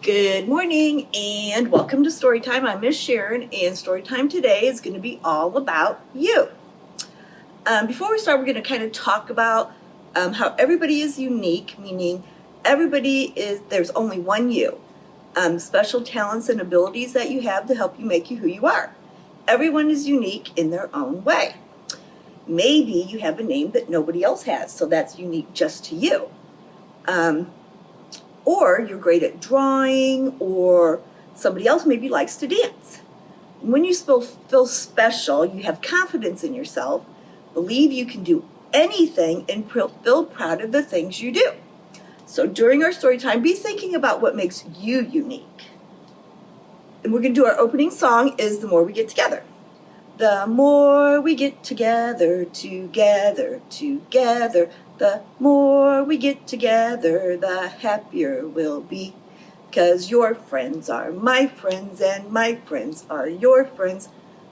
Good morning and welcome to Storytime. I'm Miss Sharon, and Storytime today is going to be all about you. Before we start, we're going to kind of talk about how everybody is unique, meaning there's only one you. Special talents and abilities that you have to help you make you who you are. Everyone is unique in their own way. Maybe you have a name that nobody else has, so that's unique just to you. Or you're great at drawing, or somebody else maybe likes to dance. When you feel special, you have confidence in yourself, believe you can do anything, and feel proud of the things you do. So during our story time, be thinking about what makes you unique. And we're going to do our opening song is The More We Get Together. The more we get together, together, together, the more we get together, the happier we'll be. 'Cause your friends are my friends and my friends are your friends.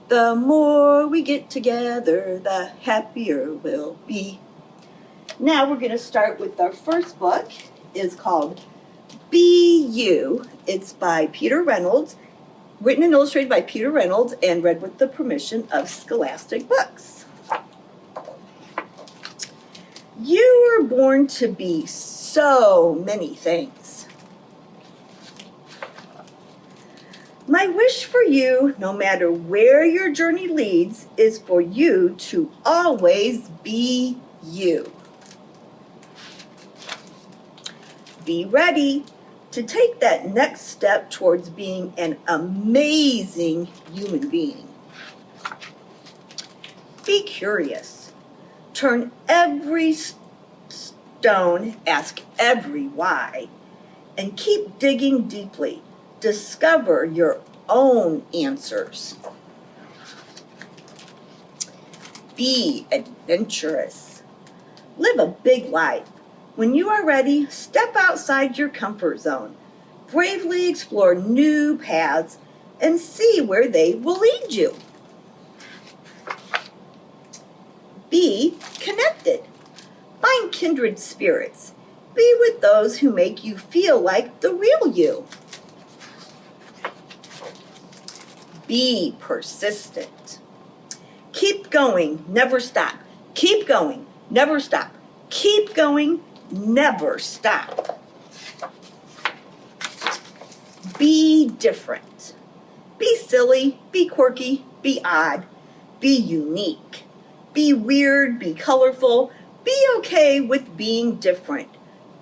The more we get together, the happier we'll be. Now we're going to start with our first book. It's called Be You. It's by Peter Reynolds. Written and illustrated by Peter Reynolds and read with the permission of Scholastic Books. You were born to be so many things. My wish for you, no matter where your journey leads, is for you to always be you. Be ready to take that next step towards being an amazing human being. Be curious. Turn every stone, ask every why, and keep digging deeply. Discover your own answers. Be adventurous. Live a big life. When you are ready, step outside your comfort zone. Bravely explore new paths and see where they will lead you. Be connected. Find kindred spirits. Be with those who make you feel like the real you. Be persistent. Keep going, never stop. Keep going, never stop. Keep going, never stop. Be different. Be silly, be quirky, be odd, be unique. Be weird, be colorful, be okay with being different.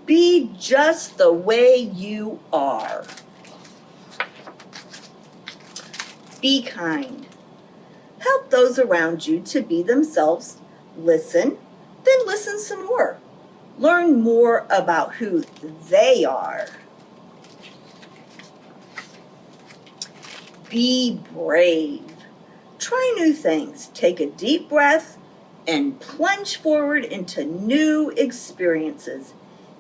Be just the way you are. Be kind. Help those around you to be themselves. Listen, then listen some more. Learn more about who they are. Be brave. Try new things. Take a deep breath and plunge forward into new experiences.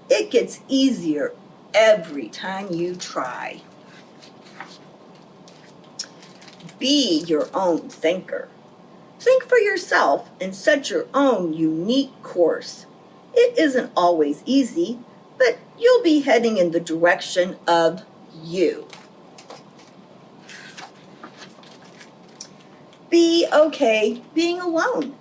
It gets easier every time you try. Be your own thinker. Think for yourself and set your own unique course. It isn't always easy, but you'll be heading in the direction of you. Be okay being alone.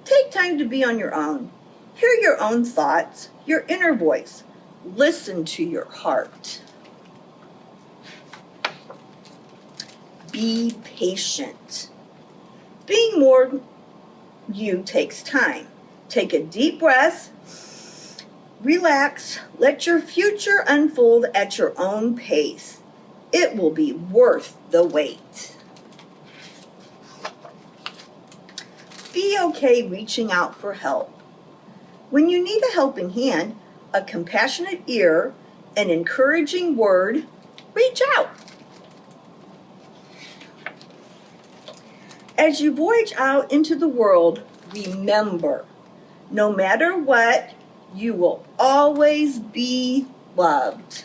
Take time to be on your own. Hear your own thoughts, your inner voice. Listen to your heart. Be patient. Being more you takes time. Take a deep breath. Relax. Let your future unfold at your own pace. It will be worth the wait. Be okay reaching out for help. When you need a helping hand, a compassionate ear, an encouraging word, reach out. As you voyage out into the world, remember, no matter what, you will always be loved.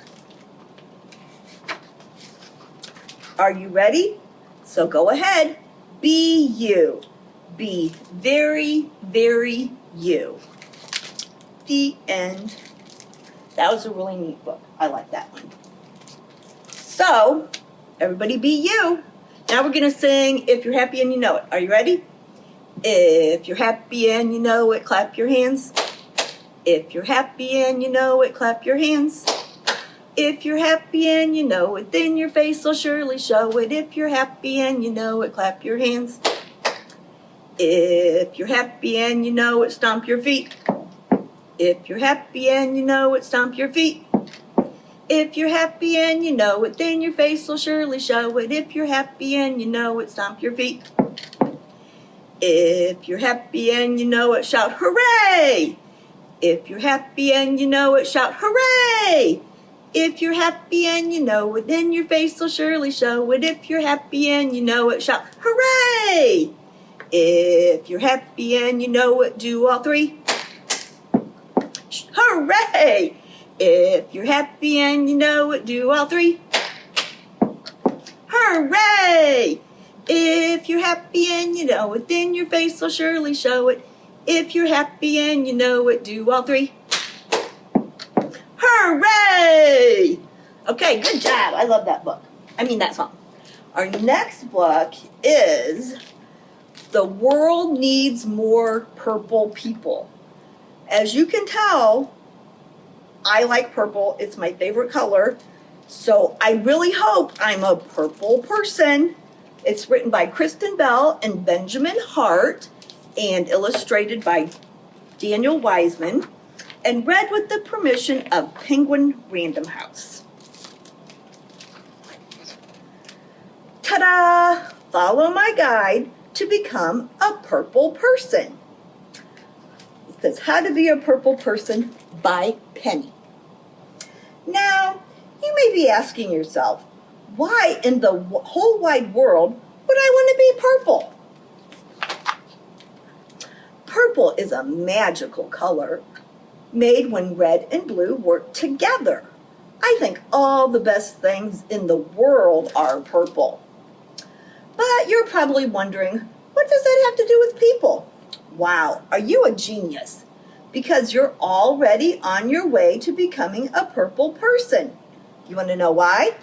Are you ready? So go ahead. Be you. Be very, very you. The end. That was a really neat book. I like that one. So, everybody be you. Now we're going to sing If You're Happy and You Know It. Are you ready? If you're happy and you know it, clap your hands. If you're happy and you know it, clap your hands. If you're happy and you know it, then your face will surely show it. If you're happy and you know it, clap your hands. If you're happy and you know it, stomp your feet. If you're happy and you know it, stomp your feet. If you're happy and you know it, then your face will surely show it. If you're happy and you know it, stomp your feet. If you're happy and you know it, shout hooray! If you're happy and you know it, shout hooray! If you're happy and you know it, then your face will surely show it. If you're happy and you know it, shout hooray! If you're happy and you know it, do all three. Hooray! If you're happy and you know it, do all three. Hooray! If you're happy and you know it, then your face will surely show it. If you're happy and you know it, do all three. Hooray! Okay, good job. I love that book. That song. Our next book is The World Needs More Purple People. As you can tell, I like purple. It's my favorite color. So I really hope I'm a purple person. It's written by Kristen Bell and Benjamin Hart and illustrated by Daniel Wiseman and read with the permission of Penguin Random House. Ta-da! Follow my guide to become a purple person. It says How to Be a Purple Person by Penny. Now, you may be asking yourself, why in the whole wide world would I want to be purple? Purple is a magical color made when red and blue work together. I think all the best things in the world are purple. But you're probably wondering, what does that have to do with people? Wow, are you a genius? Because you're already on your way to becoming a purple person. You want to know why?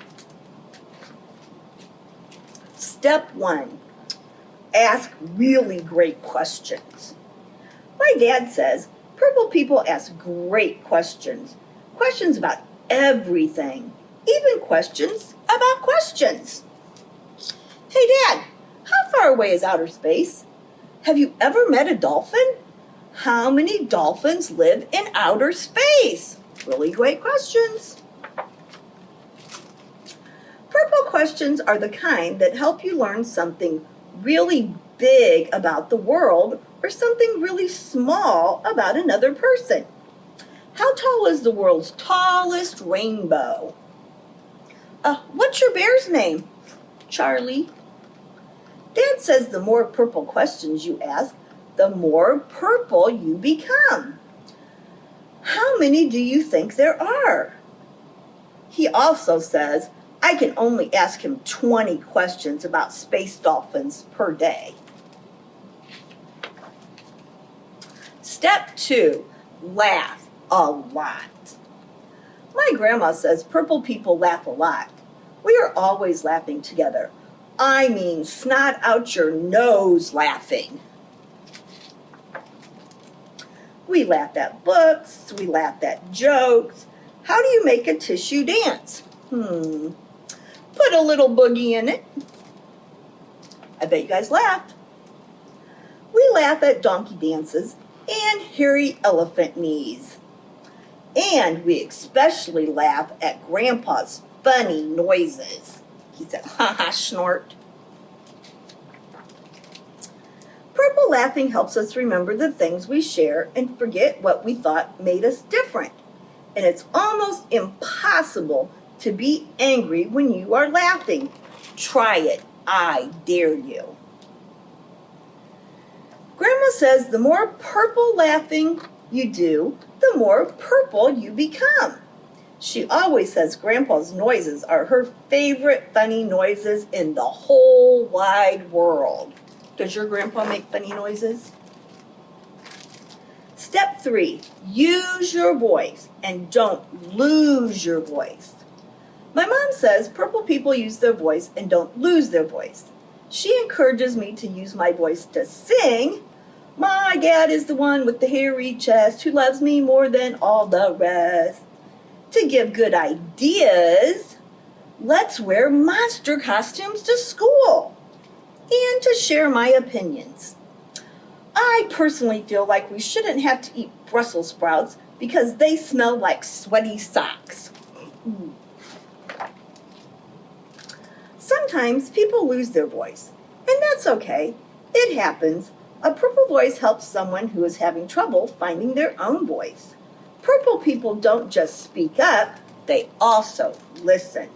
Step 1, ask really great questions. My dad says purple people ask great questions. Questions about everything, even questions about questions. Hey Dad, how far away is outer space? Have you ever met a dolphin? How many dolphins live in outer space? Really great questions. Purple questions are the kind that help you learn something really big about the world or something really small about another person. How tall is the world's tallest rainbow? What's your bear's name? Charlie. Dad says the more purple questions you ask, the more purple you become. How many do you think there are? He also says I can only ask him 20 questions about space dolphins per day. Step 2, laugh a lot. My grandma says purple people laugh a lot. We are always laughing together. I mean, snot out your nose laughing. We laugh at books, we laugh at jokes. How do you make a tissue dance? Put a little boogie in it. I bet you guys laughed. We laugh at donkey dances and hairy elephant knees. And we especially laugh at Grandpa's funny noises. He said, ha ha, snort. Purple laughing helps us remember the things we share and forget what we thought made us different. And it's almost impossible to be angry when you are laughing. Try it. I dare you. Grandma says the more purple laughing you do, the more purple you become. She always says Grandpa's noises are her favorite funny noises in the whole wide world. Does your grandpa make funny noises? Step 3, use your voice and don't lose your voice. My mom says purple people use their voice and don't lose their voice. She encourages me to use my voice to sing. My dad is the one with the hairy chest who loves me more than all the rest. To give good ideas, let's wear monster costumes to school and to share my opinions. I personally feel like we shouldn't have to eat Brussels sprouts because they smell like sweaty socks. Sometimes people lose their voice, and that's okay. It happens. A purple voice helps someone who is having trouble finding their own voice. Purple people don't just speak up, they also listen.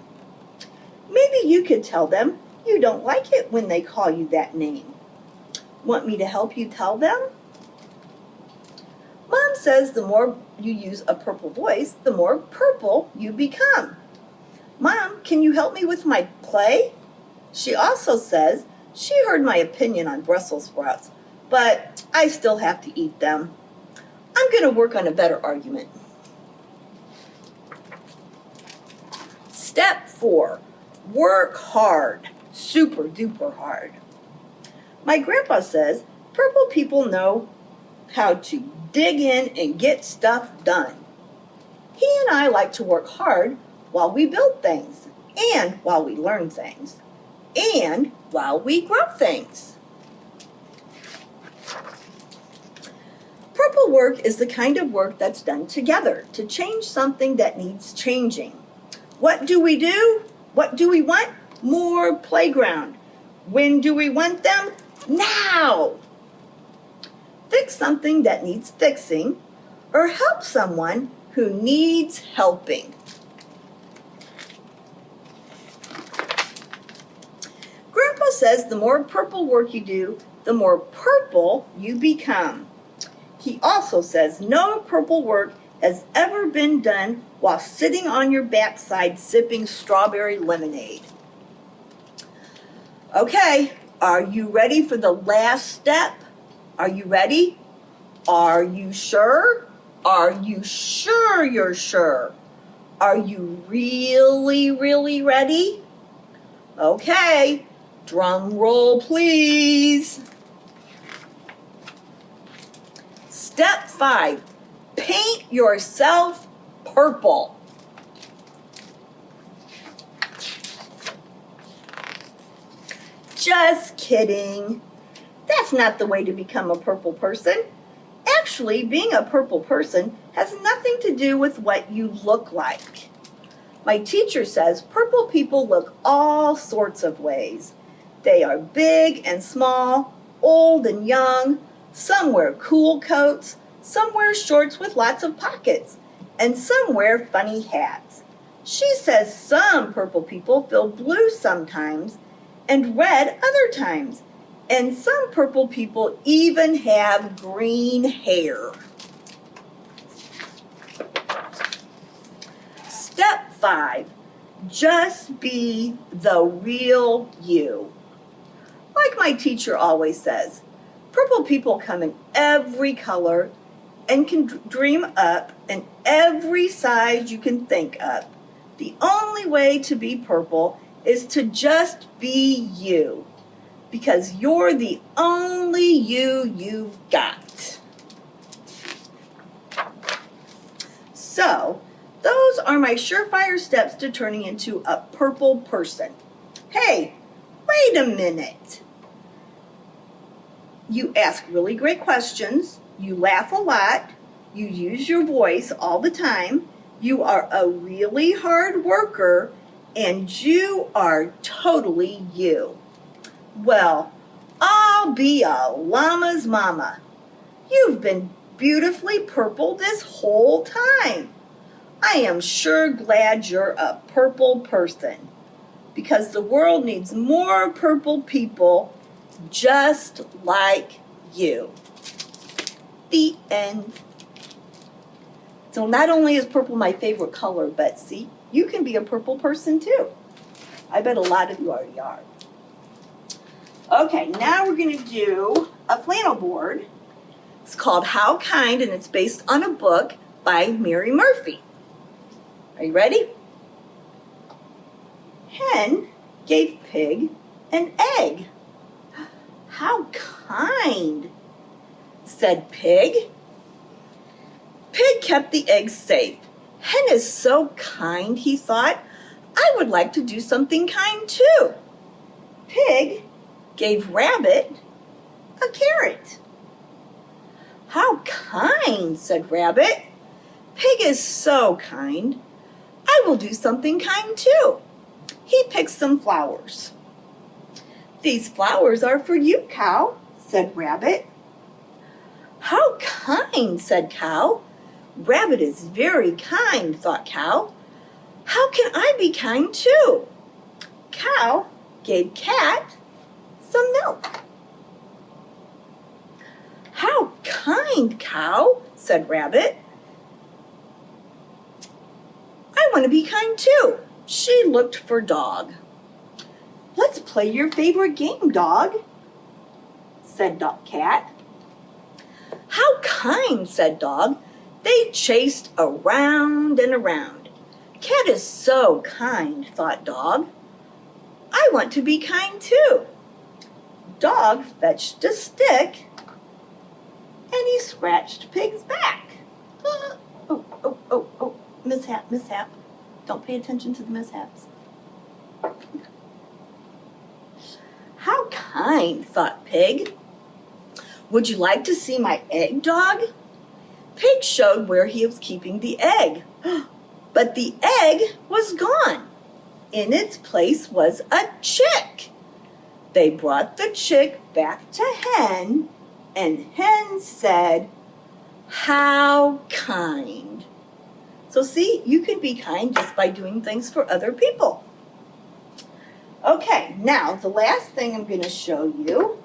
Maybe you could tell them you don't like it when they call you that name. Want me to help you tell them? Mom says the more you use a purple voice, the more purple you become. Mom, can you help me with my play? She also says she heard my opinion on Brussels sprouts, but I still have to eat them. I'm going to work on a better argument. Step 4, work hard, super duper hard. My grandpa says purple people know how to dig in and get stuff done. He and I like to work hard while we build things, and while we learn things, and while we grow things. Purple work is the kind of work that's done together to change something that needs changing. What do we do? What do we want? More playground. When do we want them? Now! Fix something that needs fixing, or help someone who needs helping. Grandpa says the more purple work you do, the more purple you become. He also says no purple work has ever been done while sitting on your backside sipping strawberry lemonade. Okay, are you ready for the last step? Are you ready? Are you sure? Are you sure you're sure? Are you really, really ready? Okay, drum roll please. Step 5, paint yourself purple. Just kidding. That's not the way to become a purple person. Actually, being a purple person has nothing to do with what you look like. My teacher says purple people look all sorts of ways. They are big and small, old and young. Some wear cool coats, some wear shorts with lots of pockets, and some wear funny hats. She says some purple people feel blue sometimes and red other times. And some purple people even have green hair. Step 5, just be the real you. Like my teacher always says, purple people come in every color and can dream up in every size you can think of. The only way to be purple is to just be you, because you're the only you you've got. So, those are my surefire steps to turning into a purple person. Hey, wait a minute. You ask really great questions, you laugh a lot, you use your voice all the time, you are a really hard worker, and you are totally you. Well, I'll be a llama's mama. You've been beautifully purple this whole time. I am sure glad you're a purple person, because the world needs more purple people just like you. The end. So not only is purple my favorite color, but see, you can be a purple person too. I bet a lot of you already are. Okay, now we're going to do a flannel board. It's called How Kind, and it's based on a book by Mary Murphy. Are you ready? Hen gave Pig an egg. How kind, said Pig. Pig kept the eggs safe. Hen is so kind, he thought. I would like to do something kind too. Pig gave Rabbit a carrot. How kind, said Rabbit. Pig is so kind. I will do something kind too. He picked some flowers. These flowers are for you, Cow, said Rabbit. How kind, said Cow. Rabbit is very kind, thought Cow. How can I be kind too? Cow gave Cat some milk. How kind, Cow, said Rabbit. I want to be kind too. She looked for Dog. Let's play your favorite game, Dog, said Cat. How kind, said Dog. They chased around and around. Cat is so kind, thought Dog. I want to be kind too. Dog fetched a stick and he scratched Pig's back. Oh, mishap. Don't pay attention to the mishaps. How kind, thought Pig. Would you like to see my egg, Dog? Pig showed where he was keeping the egg. But the egg was gone. In its place was a chick. They brought the chick back to Hen, and Hen said, how kind. So see, you can be kind just by doing things for other people. Okay, now the last thing I'm going to show you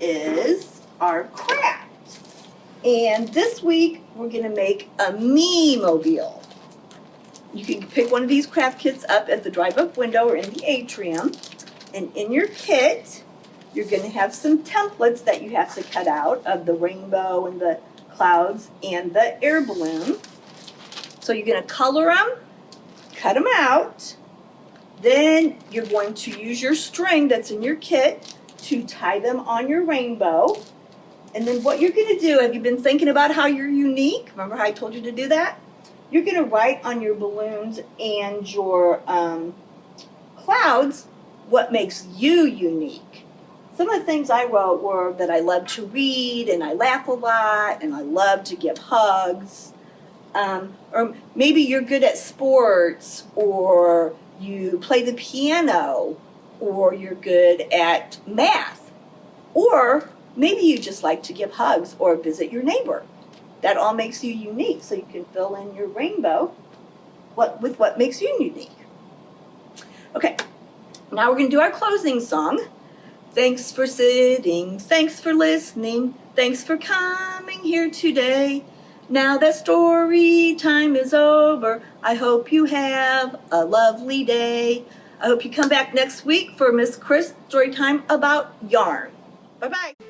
is our craft. And this week, we're going to make a me-mobile. You can pick one of these craft kits up at the drive-up window or in the atrium. And in your kit, you're going to have some templates that you have to cut out of the rainbow and the clouds and the air balloon. So you're going to color them, cut them out. Then you're going to use your string that's in your kit to tie them on your rainbow. And then what you're going to do, have you been thinking about how you're unique? Remember how I told you to do that? You're going to write on your balloons and your clouds what makes you unique. Some of the things I wrote were that I love to read and I laugh a lot and I love to give hugs. Or maybe you're good at sports, or you play the piano, or you're good at math, or maybe you just like to give hugs or visit your neighbor. That all makes you unique, so you can fill in your rainbow with what makes you unique. Okay, now we're going to do our closing song. Thanks for sitting, thanks for listening, thanks for coming here today. Now that story time is over, I hope you have a lovely day. I hope you come back next week for Miss Chris story time about yarn. Bye-bye.